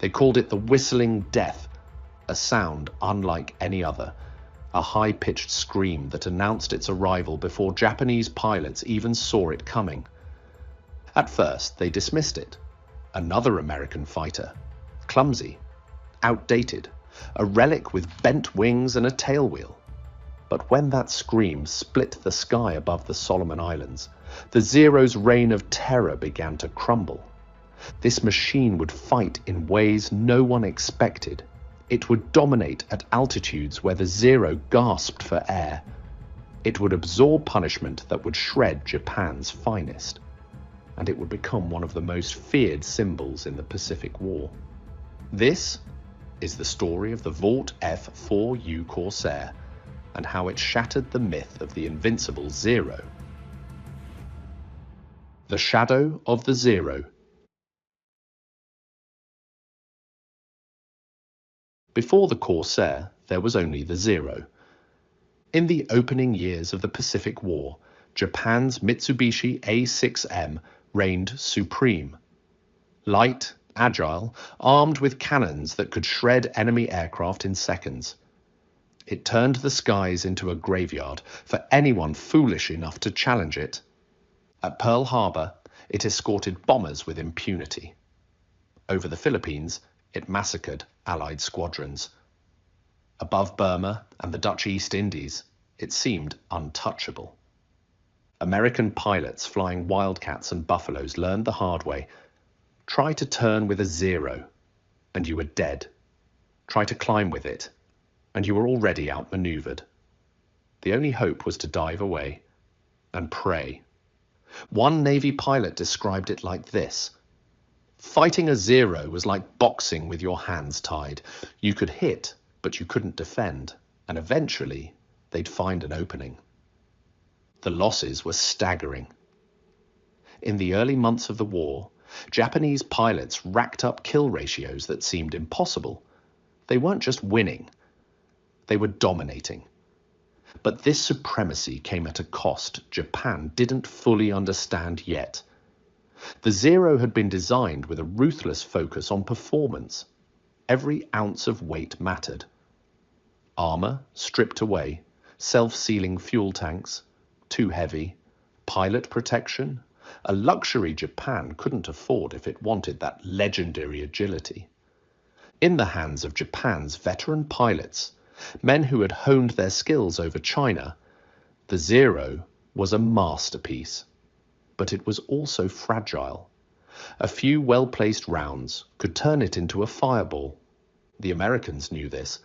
They called it the whistling death, a sound unlike any other, a high-pitched scream that announced its arrival before Japanese pilots even saw it coming. At first, they dismissed it. Another American fighter, clumsy, outdated, a relic with bent wings and a tailwheel. But when that scream split the sky above the Solomon Islands, the Zero's reign of terror began to crumble. This machine would fight in ways no one expected. It would dominate at altitudes where the Zero gasped for air. It would absorb punishment that would shred Japan's finest. And it would become one of the most feared symbols in the Pacific War. This is the story of the Vought F4U Corsair and how it shattered the myth of the invincible Zero. The Shadow of the Zero. Before the Corsair, there was only the Zero. In the opening years of the Pacific War, Japan's Mitsubishi A6M reigned supreme. Light, agile, armed with cannons that could shred enemy aircraft in seconds. It turned the skies into a graveyard for anyone foolish enough to challenge it. At Pearl Harbor, it escorted bombers with impunity. Over the Philippines, it massacred Allied squadrons. Above Burma and the Dutch East Indies, it seemed untouchable. American pilots flying Wildcats and Buffaloes learned the hard way. Try to turn with a Zero, and you were dead. Try to climb with it, and you were already outmaneuvered. The only hope was to dive away and pray. One Navy pilot described it like this: fighting a Zero was like boxing with your hands tied. You could hit, but you couldn't defend, and eventually they'd find an opening. The losses were staggering. In the early months of the war, Japanese pilots racked up kill ratios that seemed impossible. They weren't just winning, they were dominating. But this supremacy came at a cost Japan didn't fully understand yet. The Zero had been designed with a ruthless focus on performance. Every ounce of weight mattered. Armor stripped away, self-sealing fuel tanks, too heavy, pilot protection, a luxury Japan couldn't afford if it wanted that legendary agility. In the hands of Japan's veteran pilots, men who had honed their skills over China, the Zero was a masterpiece. But it was also fragile. A few well-placed rounds could turn it into a fireball. The Americans knew this.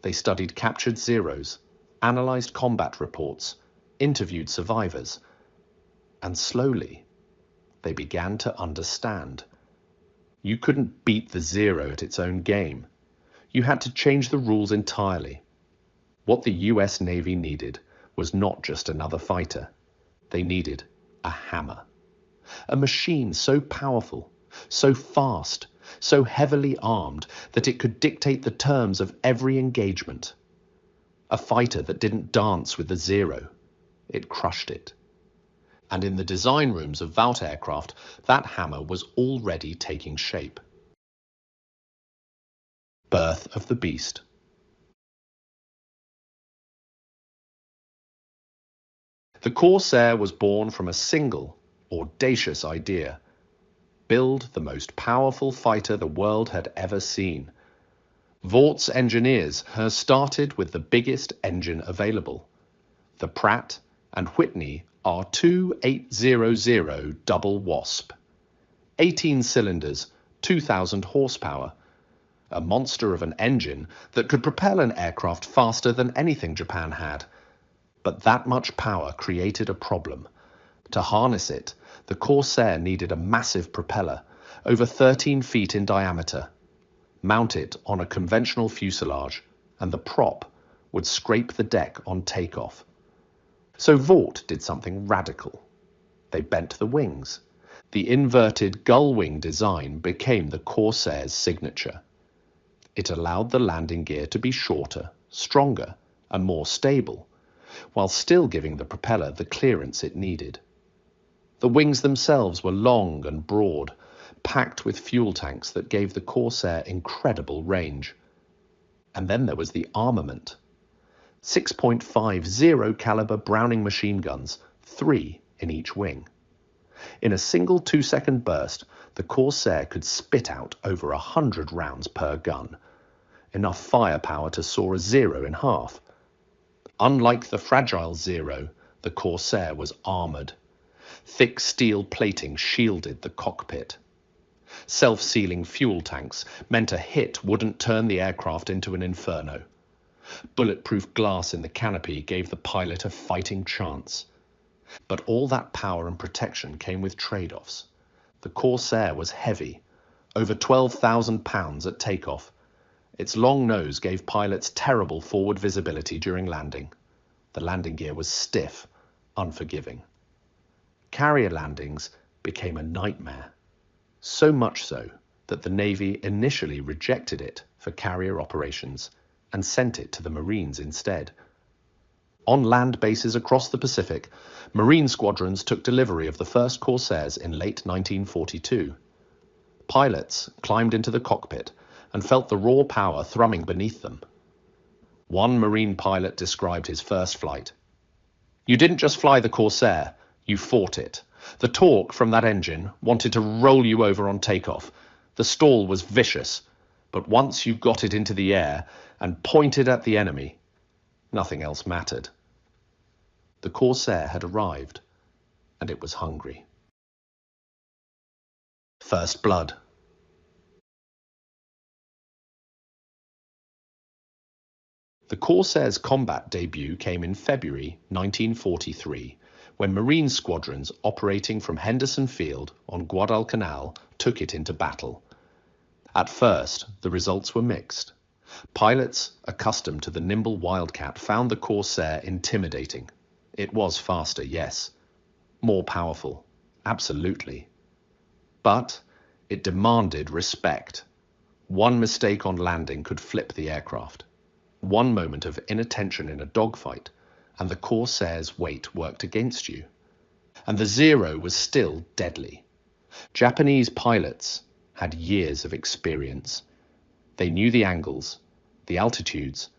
They studied captured Zeros, analyzed combat reports, interviewed survivors, and slowly they began to understand. You couldn't beat the Zero at its own game. You had to change the rules entirely. What the US Navy needed was not just another fighter. They needed a hammer. A machine so powerful, so fast, so heavily armed that it could dictate the terms of every engagement. A fighter that didn't dance with the Zero. It crushed it. And in the design rooms of Vought aircraft, that hammer was already taking shape. Birth of the Beast. The Corsair was born from a single, audacious idea: build the most powerful fighter the world had ever seen. Vaught's engineers started with the biggest engine available, the Pratt and Whitney R2800 Double Wasp. 18 cylinders, 2,000 horsepower. A monster of an engine that could propel an aircraft faster than anything Japan had. But that much power created a problem. To harness it, the Corsair needed a massive propeller, over 13 feet in diameter. Mount it on a conventional fuselage, and the prop would scrape the deck on takeoff. So Vought did something radical. They bent the wings. The inverted gull-wing design became the Corsair's signature. It allowed the landing gear to be shorter, stronger, and more stable, while still giving the propeller the clearance it needed. The wings themselves were long and broad, packed with fuel tanks that gave the Corsair incredible range. And then there was the armament. 6.5 zero-caliber Browning machine guns, 3 in each wing. In a single 2-second burst, the Corsair could spit out over 100 rounds per gun, enough firepower to saw a Zero in half. Unlike the fragile Zero, the Corsair was armoured. Thick steel plating shielded the cockpit. Self-sealing fuel tanks meant a hit wouldn't turn the aircraft into an inferno. Bulletproof glass in the canopy gave the pilot a fighting chance. But all that power and protection came with trade-offs. The Corsair was heavy, over 12,000 pounds at takeoff. Its long nose gave pilots terrible forward visibility during landing. The landing gear was stiff, unforgiving. Carrier landings became a nightmare. So much so that the Navy initially rejected it for carrier operations and sent it to the Marines instead. On land bases across the Pacific, Marine squadrons took delivery of the first Corsairs in late 1942. Pilots climbed into the cockpit and felt the raw power thrumming beneath them. One Marine pilot described his first flight. "You didn't just fly the Corsair, you fought it. The torque from that engine wanted to roll you over on takeoff. The stall was vicious, but once you got it into the air and pointed at the enemy, nothing else mattered." The Corsair had arrived, and it was hungry. First blood. The Corsair's combat debut came in February 1943, when Marine squadrons operating from Henderson Field on Guadalcanal took it into battle. At first, the results were mixed. Pilots accustomed to the nimble Wildcat found the Corsair intimidating. It was faster, yes. More powerful, absolutely. But it demanded respect. One mistake on landing could flip the aircraft. One moment of inattention in a dogfight, and the Corsair's weight worked against you. And the Zero was still deadly. Japanese pilots had years of experience. They knew the angles, the altitudes,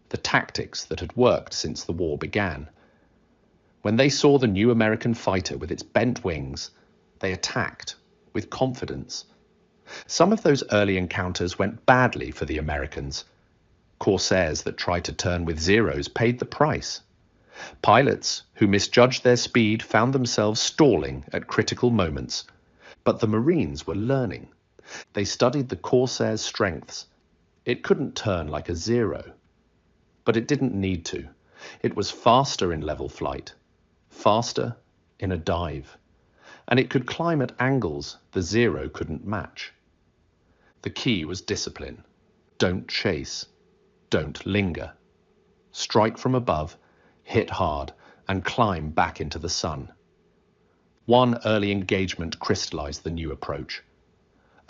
the tactics that had worked since the war began. When they saw the new American fighter with its bent wings, they attacked with confidence. Some of those early encounters went badly for the Americans. Corsairs that tried to turn with Zeros paid the price. Pilots who misjudged their speed found themselves stalling at critical moments. But the Marines were learning. They studied the Corsair's strengths. It couldn't turn like a Zero. But it didn't need to. It was faster in level flight, faster in a dive. And it could climb at angles the Zero couldn't match. The key was discipline. Don't chase. Don't linger. Strike from above, hit hard, and climb back into the sun. One early engagement crystallized the new approach.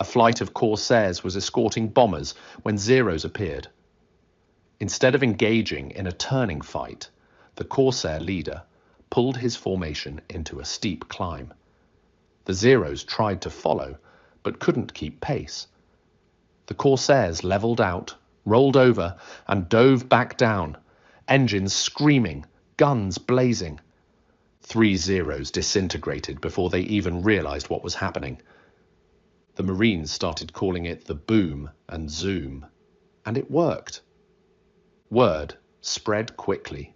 A flight of Corsairs was escorting bombers when Zeros appeared. Instead of engaging in a turning fight, the Corsair leader pulled his formation into a steep climb. The Zeros tried to follow, but couldn't keep pace. The Corsairs leveled out, rolled over, and dove back down, engines screaming, guns blazing. 3 Zeros disintegrated before they even realized what was happening. The Marines started calling it the boom and zoom, and it worked. Word spread quickly.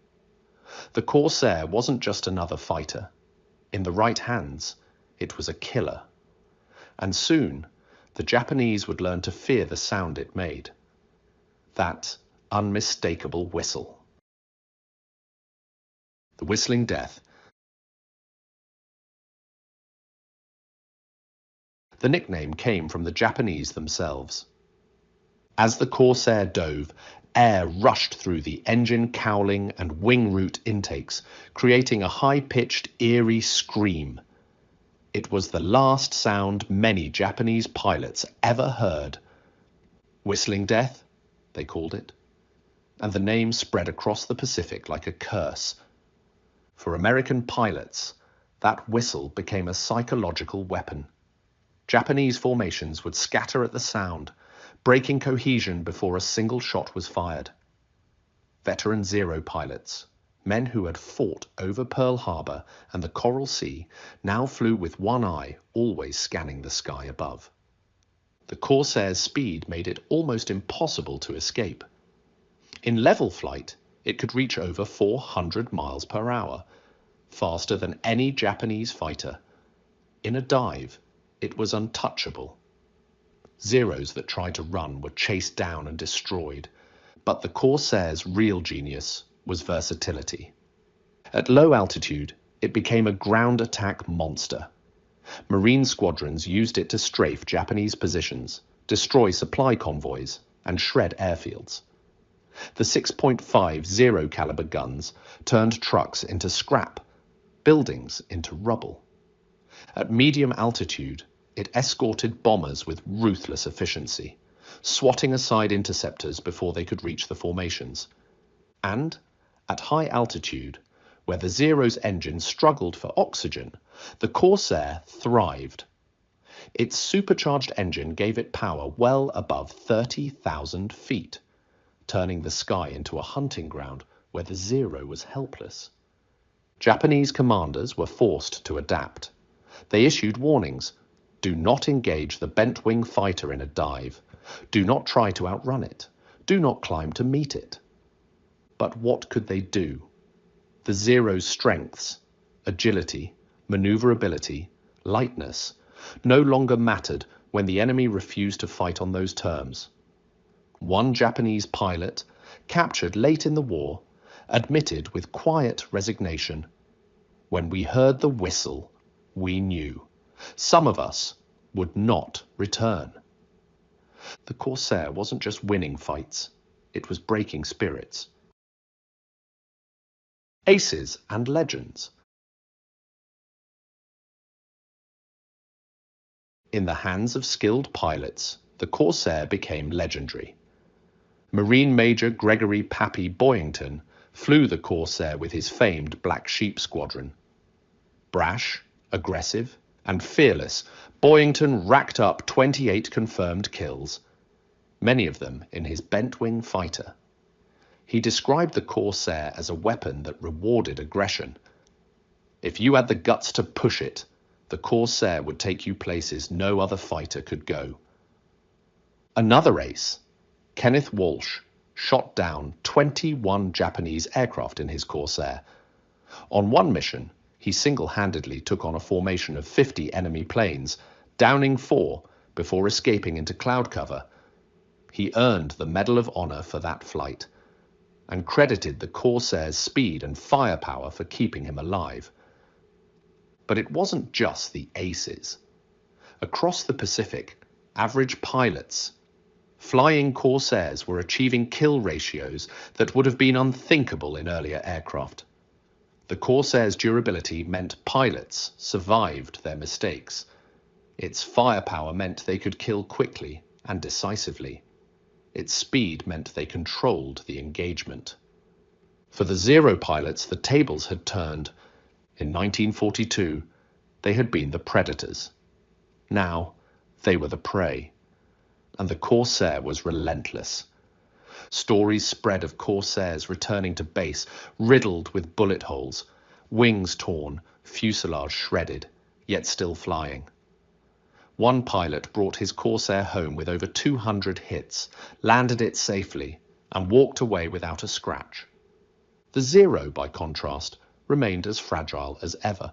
The Corsair wasn't just another fighter. In the right hands, it was a killer. And soon, the Japanese would learn to fear the sound it made. That unmistakable whistle. The whistling death. The nickname came from the Japanese themselves. As the Corsair dove, air rushed through the engine cowling and wing root intakes, creating a high-pitched, eerie scream. It was the last sound many Japanese pilots ever heard. Whistling death, they called it. And the name spread across the Pacific like a curse. For American pilots, that whistle became a psychological weapon. Japanese formations would scatter at the sound, breaking cohesion before a single shot was fired. Veteran Zero pilots, men who had fought over Pearl Harbor and the Coral Sea, now flew with one eye always scanning the sky above. The Corsair's speed made it almost impossible to escape. In level flight, it could reach over 400 miles per hour, faster than any Japanese fighter. In a dive, it was untouchable. Zeros that tried to run were chased down and destroyed, but the Corsair's real genius was versatility. At low altitude, it became a ground attack monster. Marine squadrons used it to strafe Japanese positions, destroy supply convoys, and shred airfields. The 6.5 Zero caliber guns turned trucks into scrap, buildings into rubble. At medium altitude, it escorted bombers with ruthless efficiency, swatting aside interceptors before they could reach the formations. And, at high altitude, where the Zero's engine struggled for oxygen, the Corsair thrived. Its supercharged engine gave it power well above 30,000 feet, turning the sky into a hunting ground where the Zero was helpless. Japanese commanders were forced to adapt. They issued warnings: do not engage the bent-wing fighter in a dive. Do not try to outrun it. Do not climb to meet it. But what could they do? The Zero's strengths, agility, maneuverability, lightness, no longer mattered when the enemy refused to fight on those terms. One Japanese pilot, captured late in the war, admitted with quiet resignation, "When we heard the whistle, we knew. Some of us would not return." The Corsair wasn't just winning fights, it was breaking spirits. Aces and legends. In the hands of skilled pilots, the Corsair became legendary. Marine Major Gregory "Pappy" Boyington flew the Corsair with his famed Black Sheep Squadron. Brash, aggressive, and fearless, Boyington racked up 28 confirmed kills, many of them in his bent-wing fighter. He described the Corsair as a weapon that rewarded aggression. If you had the guts to push it, the Corsair would take you places no other fighter could go. Another ace, Kenneth Walsh, shot down 21 Japanese aircraft in his Corsair. On one mission, he single-handedly took on a formation of 50 enemy planes, downing 4 before escaping into cloud cover. He earned the Medal of Honor for that flight, and credited the Corsair's speed and firepower for keeping him alive. But it wasn't just the aces. Across the Pacific, average pilots, flying Corsairs, were achieving kill ratios that would have been unthinkable in earlier aircraft. The Corsair's durability meant pilots survived their mistakes. Its firepower meant they could kill quickly and decisively. Its speed meant they controlled the engagement. For the Zero pilots, the tables had turned. In 1942, they had been the predators. Now, they were the prey. And the Corsair was relentless. Stories spread of Corsairs returning to base, riddled with bullet holes, wings torn, fuselage shredded, yet still flying. One pilot brought his Corsair home with over 200 hits, landed it safely, and walked away without a scratch. The Zero, by contrast, remained as fragile as ever.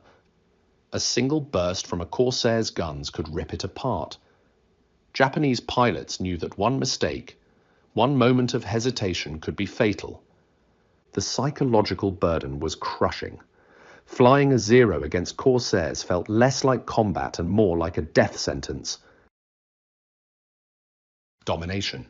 A single burst from a Corsair's guns could rip it apart. Japanese pilots knew that one mistake, one moment of hesitation, could be fatal. The psychological burden was crushing. Flying a Zero against Corsairs felt less like combat and more like a death sentence. Domination.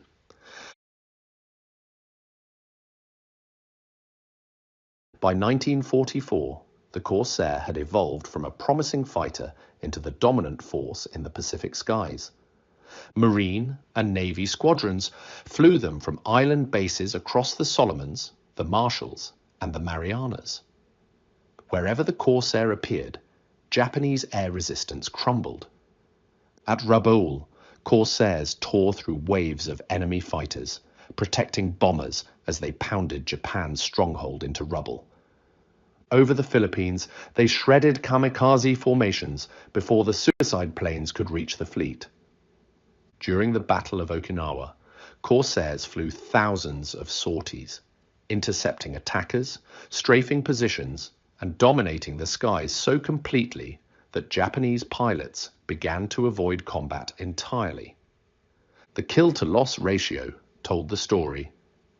By 1944, the Corsair had evolved from a promising fighter into the dominant force in the Pacific skies. Marine and Navy squadrons flew them from island bases across the Solomons, the Marshalls, and the Marianas. Wherever the Corsair appeared, Japanese air resistance crumbled. At Rabaul, Corsairs tore through waves of enemy fighters, protecting bombers as they pounded Japan's stronghold into rubble. Over the Philippines, they shredded kamikaze formations before the suicide planes could reach the fleet. During the Battle of Okinawa, Corsairs flew thousands of sorties, intercepting attackers, strafing positions, and dominating the skies so completely that Japanese pilots began to avoid combat entirely. The kill-to-loss ratio told the story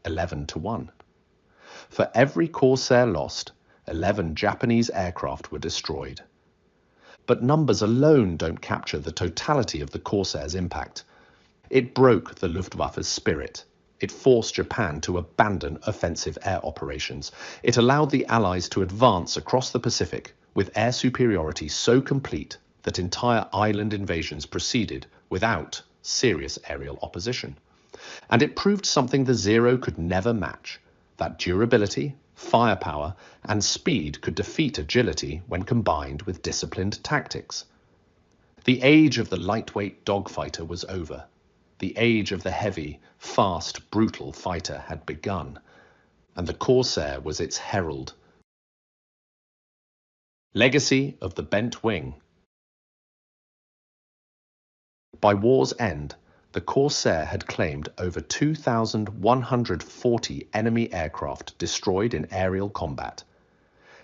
11-1. For every Corsair lost, 11 Japanese aircraft were destroyed. But numbers alone don't capture the totality of the Corsair's impact. It broke the Luftwaffe's spirit. It forced Japan to abandon offensive air operations. It allowed the Allies to advance across the Pacific with air superiority so complete that entire island invasions proceeded without serious aerial opposition. And it proved something the Zero could never match, that durability, firepower, and speed could defeat agility when combined with disciplined tactics. The age of the lightweight dogfighter was over. The age of the heavy, fast, brutal fighter had begun, and the Corsair was its herald. Legacy of the Bent Wing. By war's end, the Corsair had claimed over 2,140 enemy aircraft destroyed in aerial combat.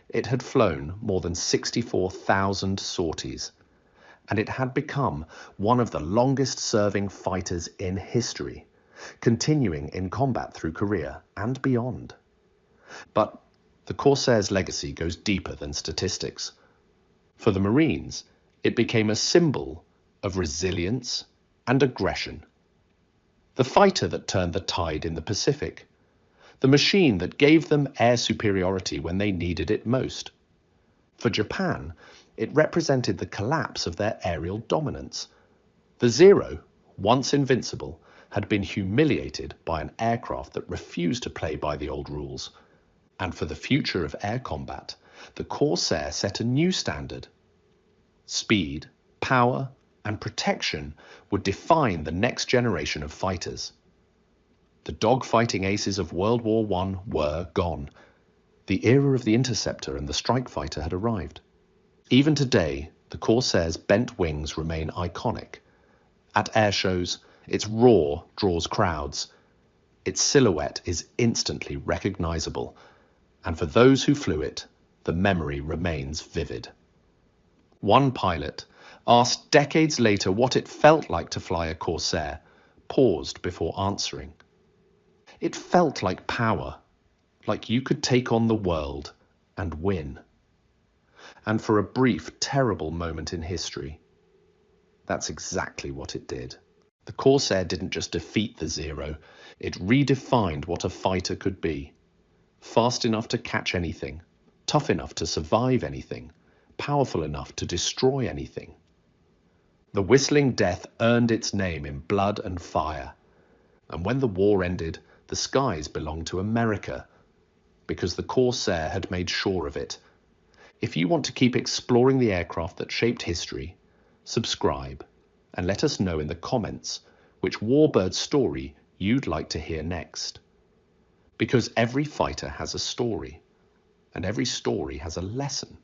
It had flown more than 64,000 sorties, and it had become one of the longest-serving fighters in history, continuing in combat through Korea and beyond. But the Corsair's legacy goes deeper than statistics. For the Marines, it became a symbol of resilience and aggression. The fighter that turned the tide in the Pacific. The machine that gave them air superiority when they needed it most. For Japan, it represented the collapse of their aerial dominance. The Zero, once invincible, had been humiliated by an aircraft that refused to play by the old rules. And for the future of air combat, the Corsair set a new standard. Speed, power, and protection would define the next generation of fighters. The dogfighting aces of World War I were gone. The era of the interceptor and the strike fighter had arrived. Even today, the Corsair's bent wings remain iconic. At air shows, its roar draws crowds. Its silhouette is instantly recognizable, and for those who flew it, the memory remains vivid. One pilot, asked decades later what it felt like to fly a Corsair, paused before answering. It felt like power, like you could take on the world and win. And for a brief, terrible moment in history, that's exactly what it did. The Corsair didn't just defeat the Zero, it redefined what a fighter could be. Fast enough to catch anything, tough enough to survive anything, powerful enough to destroy anything. The Whistling Death earned its name in blood and fire. And when the war ended, the skies belonged to America, because the Corsair had made sure of it. If you want to keep exploring the aircraft that shaped history, subscribe and let us know in the comments which warbird story you'd like to hear next. Because every fighter has a story, and every story has a lesson.